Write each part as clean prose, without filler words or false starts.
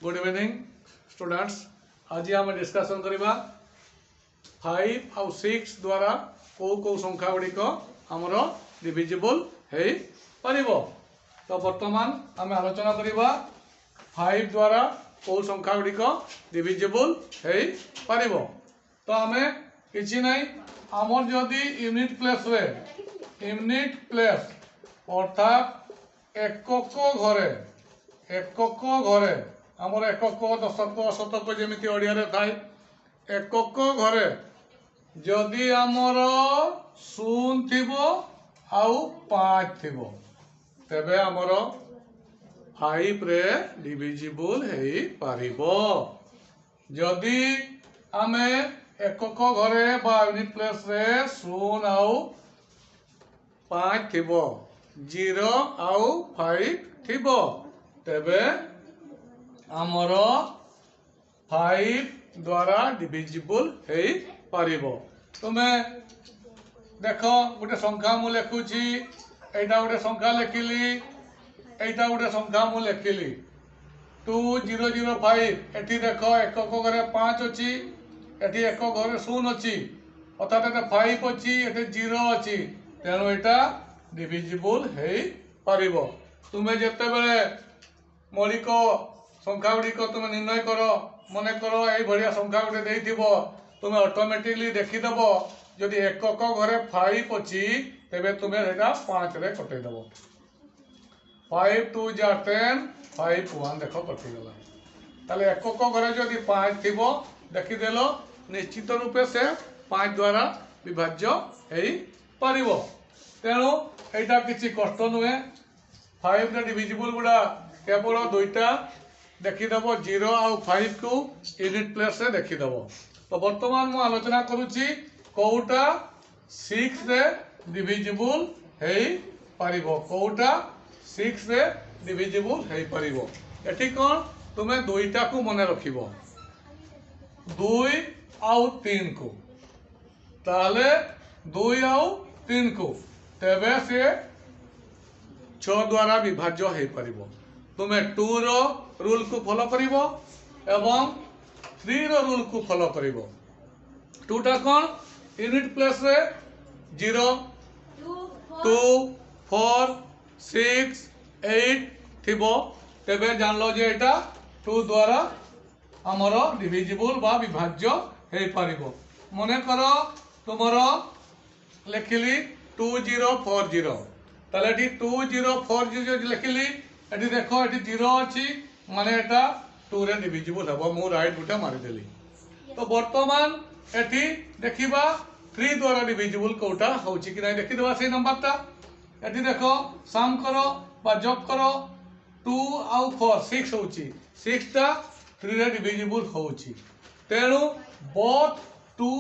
Good evening students. आज आम discussion करवा 5 आउ 6 द्वारा कौ संख्या गुड़िक आमर डिविजिबल हो पारिबो। तो वर्तमान आम आलोचना करवा 5 द्वारा कौ संख्या गुड़िक डिविजिबल हो पारिबो। तो आम किसी ना आमर जदि यूनिट प्लेस अर्थात एकक घरे आमर एकक दशक शतक जमी ओडिया थाए एकक घरे जदि आमर 0 थिबो आउ 5 थिबो तेबे आमर 5 रे डिविजिबल हेई पारिबो। जदि आमे एकक घरे बा यूनिट प्लेस रे 0 आउ 5 थिबो 0 आउ 5 थिबो तेबे आमर 5 द्वारा डिविजिबल हो पारिबो। तुमे देख गोटे संख्या मु लिखुची एटा गोटे संख्या लिखिली एटा गोटे संख्या मु लिखिली 2005 एठी देख एकक घरे 5 अच्छी एठी एकक घरे 0 अच्छी अर्थात एटा 5 अच्छी एठी 0 अच्छी तेणु एटा डिविजिबल हो पारिबो। तुमे जेते बेले मौलिक संख्या गुड़िक तुम निर्णय कर मन कर ये संख्या गोटे देथिबो तुम ऑटोमेटिकली देखीदेव जदि एकक घरे 5 अच्छी तेबे तुम 5 रे कटेदेव 5 2 जा 10 5 1 देख कटिगला। ताले एकक घरे जदि 5 थिबो देखीदेल निश्चित रूपे से 5 द्वारा विभाज्य हो पारिबो। तेणु एटा किसी कष्ट नुहे 5 रे डिविजिबल गुड़ा केवल दुईटा देखीदेव 0 आउ 5 को यूनिट प्लेस रे देखीदेव। तो वर्तमान मु आलोचना करुची कौटा 6 रे डिविजिबल हो पारिबो कौटा 6 रे डिविजिबल हो पारिबो। एठी कोन तुमे दुईटा को मन रखिबो 2 आउ 3 को ताले 2 आउ 3 को तेबे से 6 द्वारा विभाज्य हो पारिबो। तुमे 2 रो रूल को फॉलो करिवो एवं 3 रो रूल को फॉलो करिवो। 2 टा कोन यूनिट प्लेस रे 0 2 4 6 8 थिबो तेबे जान लो जे एटा 2 द्वारा हमर डिविजिबल बा विभाज्य हो पारिबो। मने करो तुमर लिखिली 2040 ताले एठी 2040 लिखिली एठी देखो एठी 0 अच्छी माने एटा 2 रे डिविजिबल हेबो मु राइट गुटा मारी देली। तो वर्तमान एठी देखिबा 3 द्वारा डिविजिबल कोटा होची कि नै देखि देबा से नंबरटा एठी देखो सम करो बा जॉब करो 2 आउ 4 6 होची 6 टा 3 रे डिविजिबल होची तेणु बोथ 2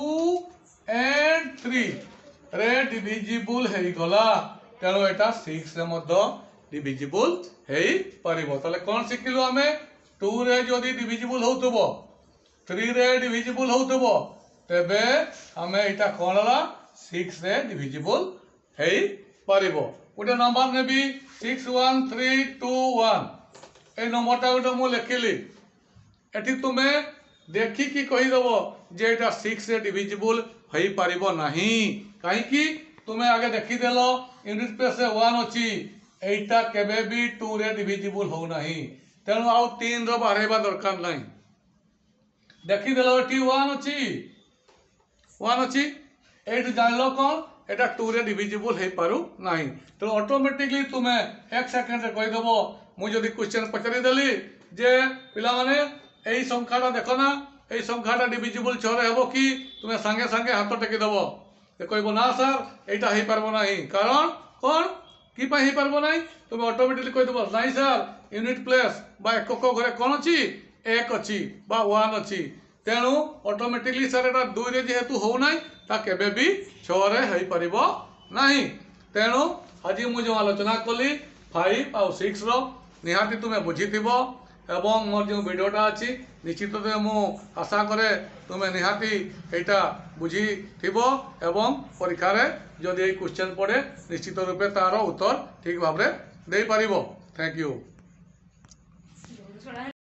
एंड 3 रे डिविजिबल हेई गला तेणु एटा 6 रे मध्य डिविजिबल हो पारिबो। ताले कोन सिखिलु आमे 2 रे जदि डिविजिबल होतबो 3 रे डिविजिबल होतबो तेबे आमे एटा कोनला 6 रे डिविजिबल हो पारिबो। गोटे नंबर नेबी 61321 ए नंबरटा गोटे मु लिखिली एठी तुमे देखि कि कहि देबो जे एटा 6 रे डिविजिबल हो पारिबो नाही काहे कि तुमे आगे देखि देलो यूनिट प्लेस रे 1 अछि एटा केबे भी 2 रे डिविजिबल हो नाही तेणु आउ 3 रो बारेबा दरकार नाही देखि देलो एठी 1 अछि एठी जानलो कोन एटा 2 रे डिविजिबल हे पारु नाही तो ऑटोमेटिकली तुमे 1 सेकंड रे कहि देबो मु जदी क्वेश्चन पचरी देली जे पिला माने एई संख्याटा देखो ना एई संख्याटा डिविजिबल 6 रे हेबो कि तुमे संगे संगे हाथ टेकी देबो ते कहबो ना सर एटा हे पारबो नाही कारण कोन कि पाई ही पारबो नाही तुम ऑटोमेटिकली कहि देबो नाही सर यूनिट प्लेस बा एकक घरे कोन अछि 1 अछि बा 1 अछि तेणु ऑटोमेटिकली सर एटा 2 रे जेहेतु हो नाही ता केबे भी 6 रे हेई परिबो नाही तेणु आज मु जो आलोचना कली 5 आउ 6 रो निहाती तुमे बुझिथिबो एवं मोर जो वीडियोटा अछि निश्चित रूपे मु आशा करे तुमे निहाती एटा बुझिथिबो एवं परीक्षा रे जदि ए क्वेश्चन पड़े निश्चित रूपे तार उत्तर ठीक भाव में दे पारिबो। Thank you.